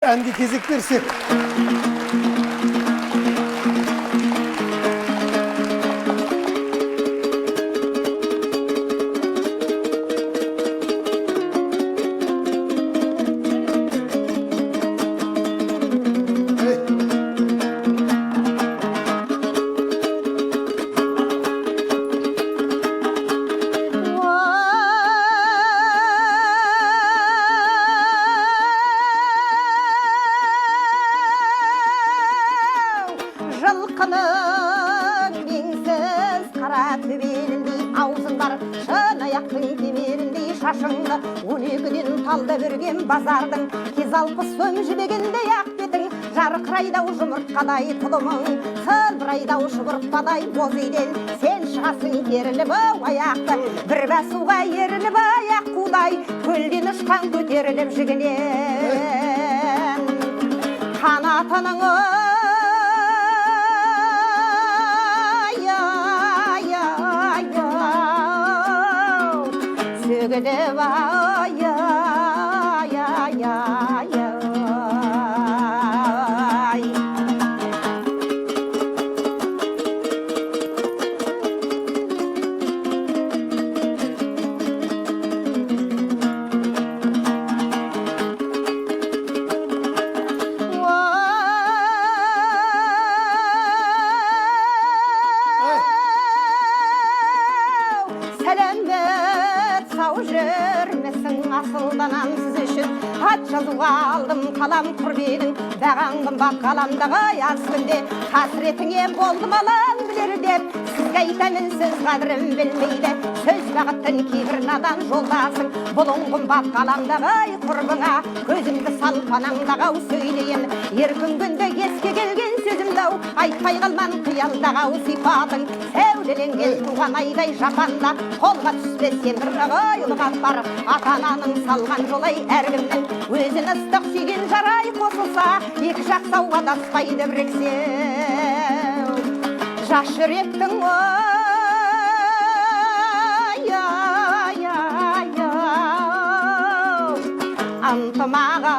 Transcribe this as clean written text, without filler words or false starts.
әнге кезек берсек. Жылқының меңсіз қара төбеліндей аузың бар, шын аяқтың кемеріндей шашыңды 12-ден талда бүрген базардың, кез алпыс сом жібегендей ақ бетің, жарқырайдау жұмыртқадай тұлымың, сылбырайдау шұбыртпадай боз үйден сен шығасың керіліп аяқты, бір басуға еріліп аяқ қудай, көлден ұшқан көтеріліп жігінен қанатының sögülüp ay ay ay ay ay. Сау жүрмесің асылданам сіз үшін, ат жазуға алдым қалам құрбедің, бағаңдым бақ қаламдағы яз күнде, қасіретіңе болдым алан білер деп, сізге айтамын сіз қадірім білмейді, сөз бағыттың кейбір надан жолдасың, бұлыңғым бақ қаламдағы құрбыңа, көзімді салпанаңдағау сөйлейін, еркін күнде еске келген сөзімді-ау, айтпай қалман қиялдағау сипатың, сәулеленген туған айдай жапанда, қолға түспесен бір ұлғат бар, ата-ананың салған жолай әркімнің, өзін ыстық сүйген жарай қосылса, екі жақ сауға таспайды біріксеу. Жас жүректің антымаға